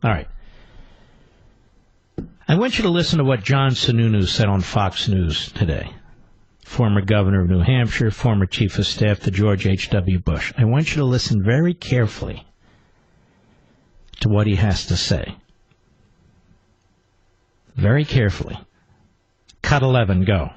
All right. I want you to listen to what John Sununu said on Fox News today. Former governor of New Hampshire, former chief of staff to George H.W. Bush. I want you to listen very carefully to what he has to say. Very carefully. Cut 11, go.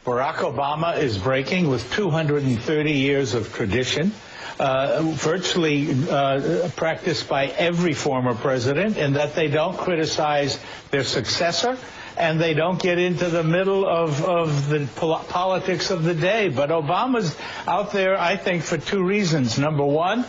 Barack Obama is breaking with 230 years of tradition, virtually practiced by every former president, in that they don't criticize their successor and they don't get into the middle of the politics of the day. But Obama's out there, I think, for two reasons. Number one,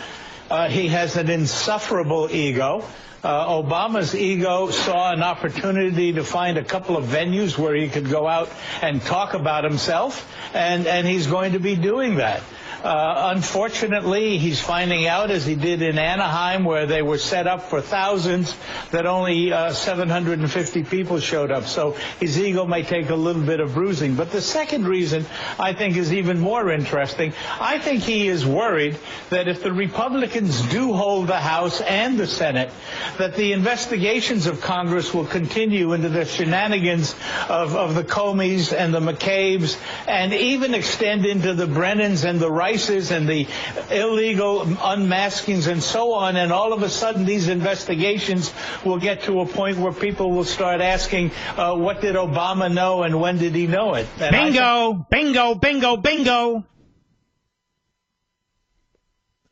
he has an insufferable ego. Obama's ego saw an opportunity to find a couple of venues where he could go out and talk about himself, and he's going to be doing that. Unfortunately, he's finding out, as he did in Anaheim, where they were set up for thousands, that only 750 people showed up. So his ego may take a little bit of bruising. But the second reason, I think, is even more interesting. I think he is worried that if the Republicans do hold the House and the Senate, that the investigations of Congress will continue into the shenanigans of the Comeys and the McCabe's, and even extend into the Brennans and the Rices and the illegal unmaskings and so on. And all of a sudden, these investigations will get to a point where people will start asking, what did Obama know and when did he know it? And bingo, bingo, bingo, bingo.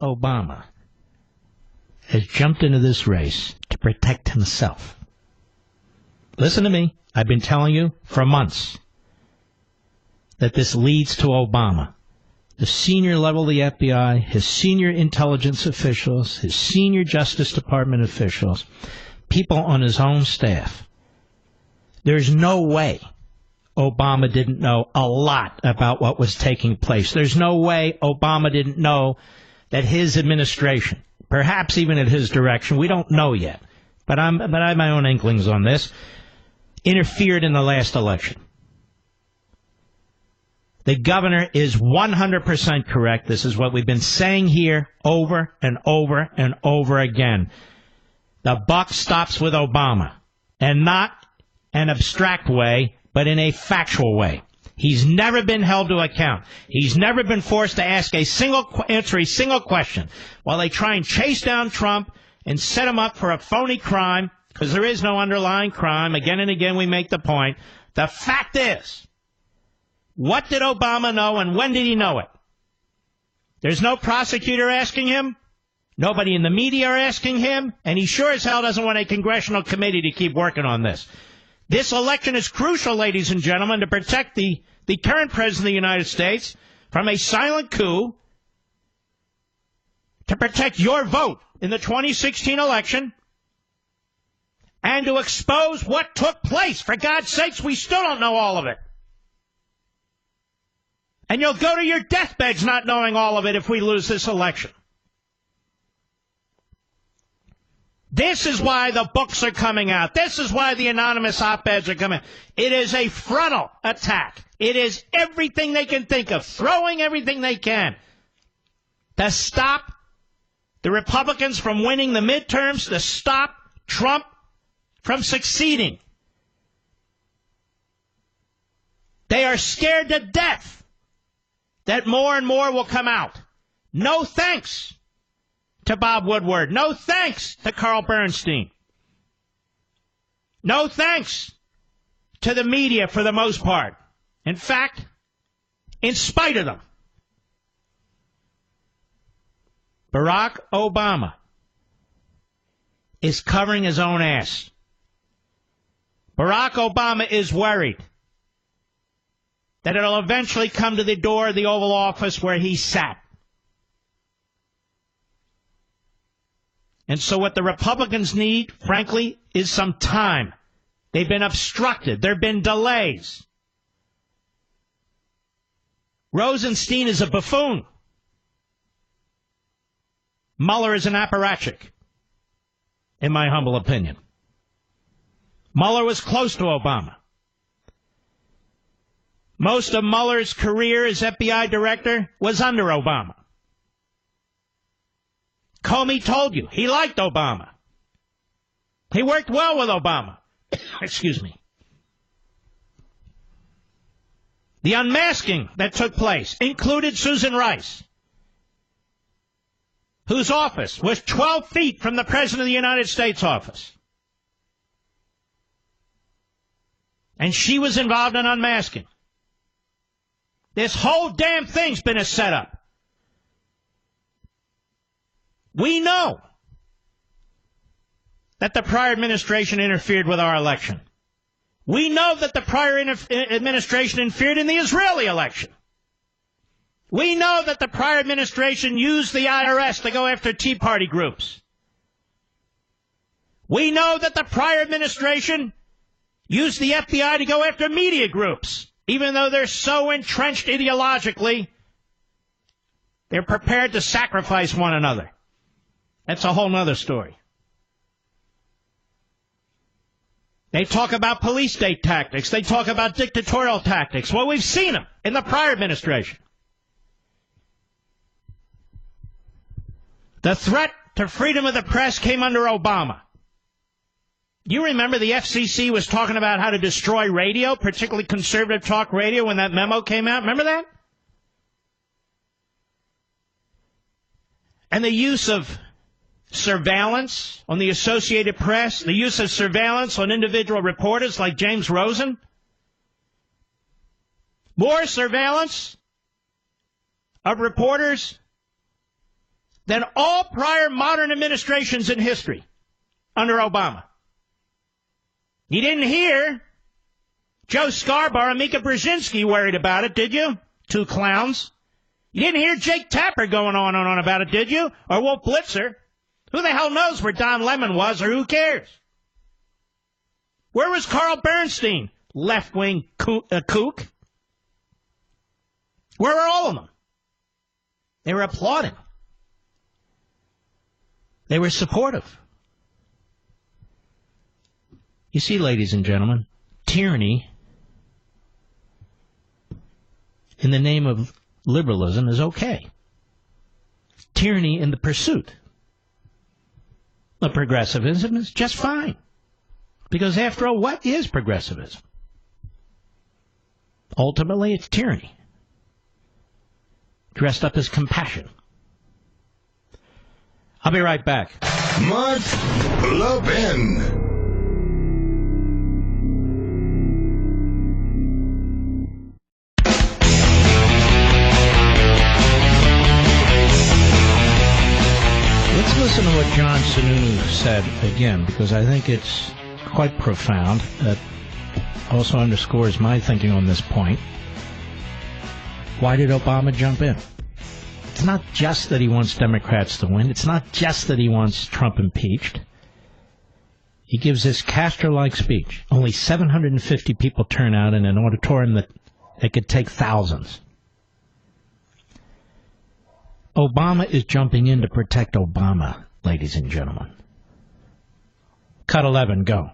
Obama has jumped into this race to protect himself. Listen to me. I've been telling you for months that this leads to Obama. The senior level of the FBI, his senior intelligence officials, his senior Justice Department officials, people on his own staff. There's no way Obama didn't know a lot about what was taking place. There's no way Obama didn't know that his administration, perhaps even at his direction, we don't know yet, but I have my own inklings on this, interfered in the last election. The governor is 100% correct. This is what we've been saying here over and over and over again. The buck stops with Obama, and not an abstract way, but in a factual way. He's never been held to account. He's never been forced to answer a single question while they try and chase down Trump and set him up for a phony crime, because there is no underlying crime. Again and again we make the point. The fact is, what did Obama know and when did he know it? There's no prosecutor asking him. Nobody in the media are asking him. And he sure as hell doesn't want a congressional committee to keep working on this. This election is crucial, ladies and gentlemen, to protect the current president of the United States from a silent coup, to protect your vote in the 2016 election, and to expose what took place. For God's sakes, we still don't know all of it. And you'll go to your deathbeds not knowing all of it if we lose this election. This is why the books are coming out. This is why the anonymous op-eds are coming out. It is a frontal attack. It is everything they can think of, throwing everything they can to stop the Republicans from winning the midterms, to stop Trump from succeeding. They are scared to death that more and more will come out. No thanks to Bob Woodward. No thanks to Carl Bernstein. No thanks to the media for the most part. In fact, in spite of them, Barack Obama is covering his own ass. Barack Obama is worried that it'll eventually come to the door of the Oval Office where he sat. And so what the Republicans need, frankly, is some time. They've been obstructed. There have been delays. Rosenstein is a buffoon. Mueller is an apparatchik, in my humble opinion. Mueller was close to Obama. Most of Mueller's career as FBI director was under Obama. Comey told you he liked Obama. He worked well with Obama. Excuse me. The unmasking that took place included Susan Rice, whose office was 12 feet from the President of the United States office. And she was involved in unmasking. This whole damn thing's been a setup. We know that the prior administration interfered with our election. We know that the prior administration interfered in the Israeli election. We know that the prior administration used the IRS to go after Tea Party groups. We know that the prior administration used the FBI to go after media groups, even though they're so entrenched ideologically, they're prepared to sacrifice one another. That's a whole other story. They talk about police state tactics. They talk about dictatorial tactics. Well, we've seen them in the prior administration. The threat to freedom of the press came under Obama. You remember the FCC was talking about how to destroy radio, particularly conservative talk radio, when that memo came out? Remember that? And the use of surveillance on the Associated Press, the use of surveillance on individual reporters like James Rosen. More surveillance of reporters than all prior modern administrations in history under Obama. You didn't hear Joe Scarborough and Mika Brzezinski worried about it, did you? Two clowns. You didn't hear Jake Tapper going on and on about it, did you? Or Wolf Blitzer? Who the hell knows where Don Lemon was, or who cares? Where was Carl Bernstein, left-wing kook? Where were all of them? They were applauding. They were supportive. You see, ladies and gentlemen, tyranny in the name of liberalism is okay. Tyranny in the pursuit of progressivism is just fine. Because after all, what is progressivism? Ultimately, it's tyranny, dressed up as compassion. I'll be right back. Mark Levin. Let's listen to what John Sununu said again, because I think it's quite profound. That also underscores my thinking on this point. Why did Obama jump in? It's not just that he wants Democrats to win. It's not just that he wants Trump impeached. He gives this Castro-like speech. Only 750 people turn out in an auditorium that could take thousands. Obama is jumping in to protect Obama, ladies and gentlemen. Cut 11, go.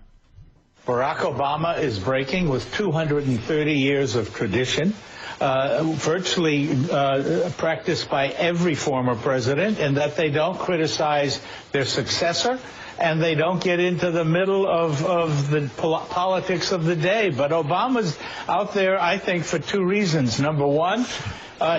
Barack Obama is breaking with 230 years of tradition, virtually practiced by every former president, and that they don't criticize their successor, and they don't get into the middle of the politics of the day. But Obama's out there, I think, for two reasons. Number one,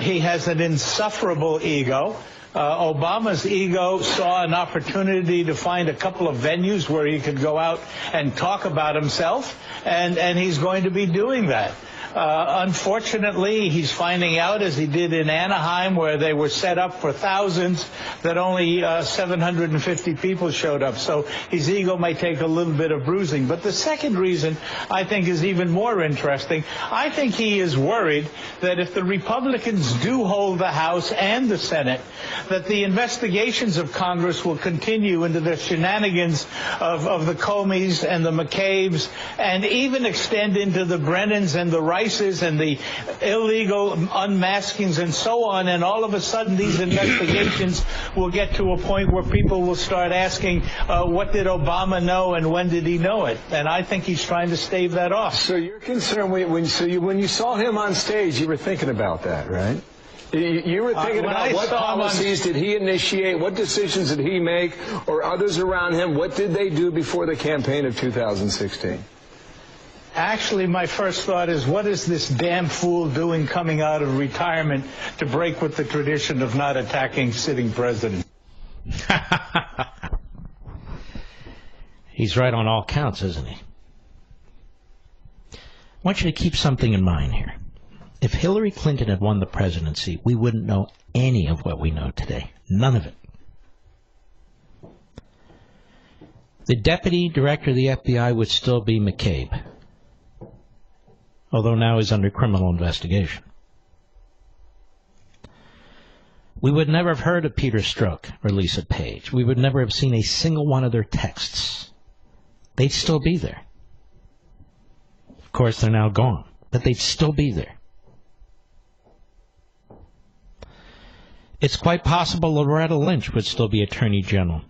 he has an insufferable ego. Obama's ego saw an opportunity to find a couple of venues where he could go out and talk about himself, and he's going to be doing that. Unfortunately, he's finding out, as he did in Anaheim, where they were set up for thousands, that only 750 people showed up. So his ego may take a little bit of bruising. But the second reason, I think, is even more interesting. I think he is worried that if the Republicans do hold the House and the Senate, that the investigations of Congress will continue into the shenanigans of the Comeys and the McCabe's, and even extend into the Brennans and the Rices and the illegal unmaskings and so on, and all of a sudden these investigations will get to a point where people will start asking, what did Obama know and when did he know it? And I think he's trying to stave that off. So you're concerned when you saw him on stage, you were thinking about that, right? You were thinking about what policies did he initiate, what decisions did he make, or others around him, what did they do before the campaign of 2016? Actually, my first thought is, what is this damn fool doing coming out of retirement to break with the tradition of not attacking sitting presidents? He's right on all counts, isn't he? I want you to keep something in mind here. If Hillary Clinton had won the presidency, we wouldn't know any of what we know today. None of it. The deputy director of the FBI would still be McCabe, although now he's under criminal investigation. We would never have heard of Peter Strzok or Lisa Page. We would never have seen a single one of their texts. They'd still be there. Of course, they're now gone, but they'd still be there. It's quite possible Loretta Lynch would still be Attorney General,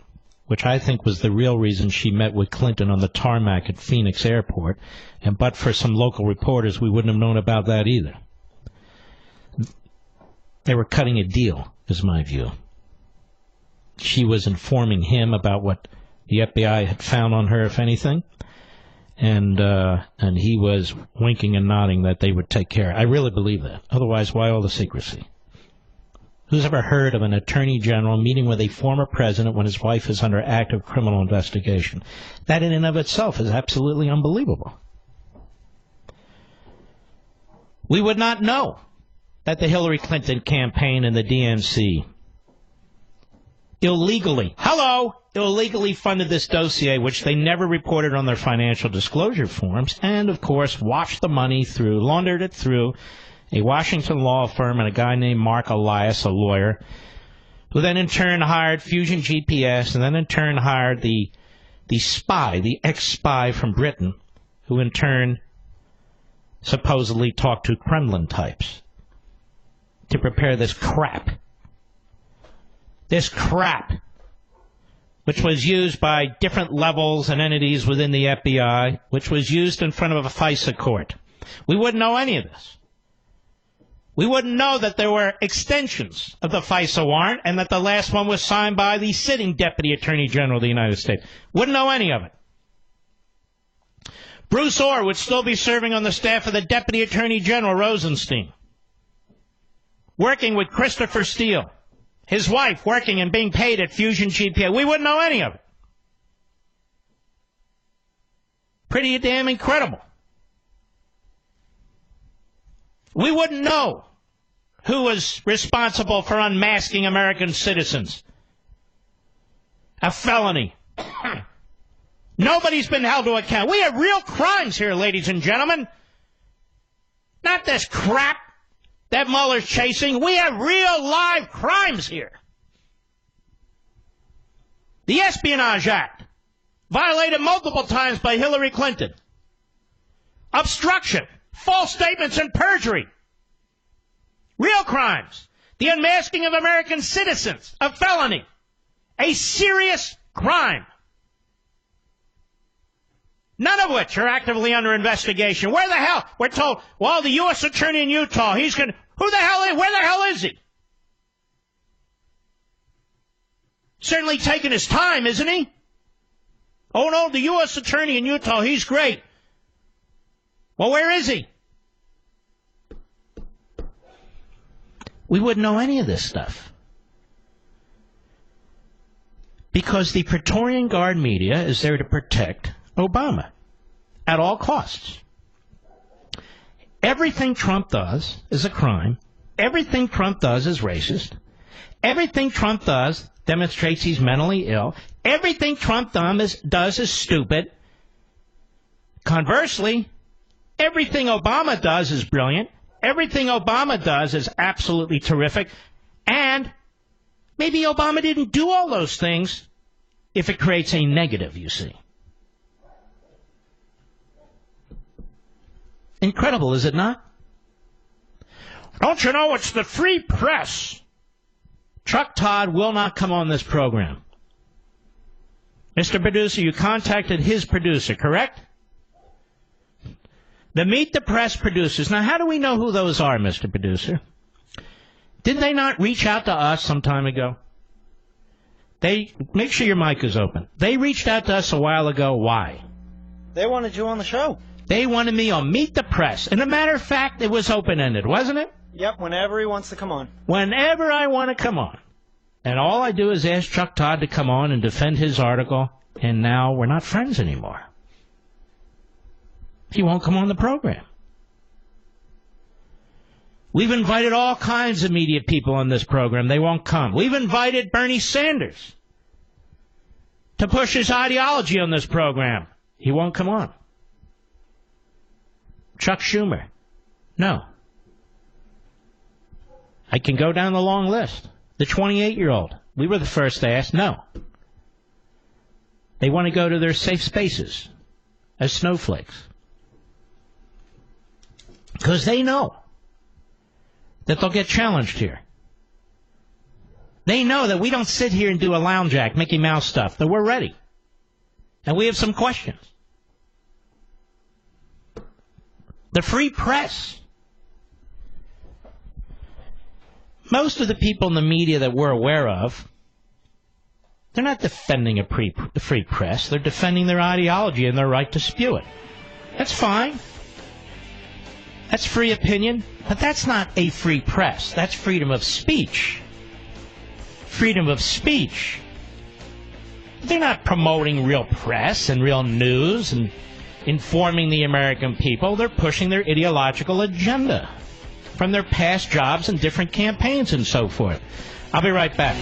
which I think was the real reason she met with Clinton on the tarmac at Phoenix Airport, and but for some local reporters, we wouldn't have known about that either. They were cutting a deal, is my view. She was informing him about what the FBI had found on her, if anything, and he was winking and nodding that they would take care. I really believe that. Otherwise, why all the secrecy? Who's ever heard of an attorney general meeting with a former president when his wife is under active criminal investigation? That in and of itself is absolutely unbelievable. We would not know that the Hillary Clinton campaign and the DNC illegally funded this dossier, which they never reported on their financial disclosure forms, and, of course, washed the money through, laundered it through a Washington law firm and a guy named Mark Elias, a lawyer, who then in turn hired Fusion GPS and then in turn hired the spy, the ex-spy from Britain, who in turn supposedly talked to Kremlin types to prepare this crap. This crap, which was used by different levels and entities within the FBI, which was used in front of a FISA court. We wouldn't know any of this. We wouldn't know that there were extensions of the FISA warrant and that the last one was signed by the sitting Deputy Attorney General of the United States. Wouldn't know any of it. Bruce Orr would still be serving on the staff of the Deputy Attorney General Rosenstein, working with Christopher Steele, his wife working and being paid at Fusion GPS. We wouldn't know any of it. Pretty damn incredible. We wouldn't know who was responsible for unmasking American citizens. A felony. Nobody's been held to account. We have real crimes here, ladies and gentlemen. Not this crap that Mueller's chasing. We have real live crimes here. The Espionage Act, violated multiple times by Hillary Clinton. Obstruction, false statements, and perjury. Real crimes. The unmasking of American citizens, a felony. A serious crime. None of which are actively under investigation. Where the hell? We're told, well, the U.S. Attorney in Utah, where the hell is he? Certainly taking his time, isn't he? Oh, no, the U.S. Attorney in Utah, he's great. Well, where is he? We wouldn't know any of this stuff. Because the Praetorian Guard media is there to protect Obama at all costs. Everything Trump does is a crime. Everything Trump does is racist. Everything Trump does demonstrates he's mentally ill. Everything Trump does is stupid. Conversely, everything Obama does is brilliant. Everything Obama does is absolutely terrific. And maybe Obama didn't do all those things if it creates a negative, you see. Incredible, is it not? Don't you know it's the free press? Chuck Todd will not come on this program. Mr. Producer, you contacted his producer, correct? The Meet the Press producers. Now, how do we know who those are, Mr. Producer? Did they not reach out to us some time ago? Make sure your mic is open. They reached out to us a while ago. Why? They wanted you on the show. They wanted me on Meet the Press. And a matter of fact, it was open-ended, wasn't it? Yep, whenever he wants to come on. Whenever I want to come on. And all I do is ask Chuck Todd to come on and defend his article, and now we're not friends anymore. He won't come on the program. We've invited all kinds of media people on this program. They won't come. We've invited Bernie Sanders to push his ideology on this program. He won't come on. Chuck Schumer. No. I can go down the long list. The 28-year-old. We were the first to ask. No. They want to go to their safe spaces as snowflakes. Because they know that they'll get challenged here. They know that we don't sit here and do a lounge act, Mickey Mouse stuff, that we're ready. And we have some questions. The free press. Most of the people in the media that we're aware of, they're not defending the free press. They're defending their ideology and their right to spew it. That's fine. That's free opinion. But that's not a free press. That's freedom of speech. Freedom of speech. They're not promoting real press and real news and informing the American people. They're pushing their ideological agenda from their past jobs and different campaigns and so forth. I'll be right back.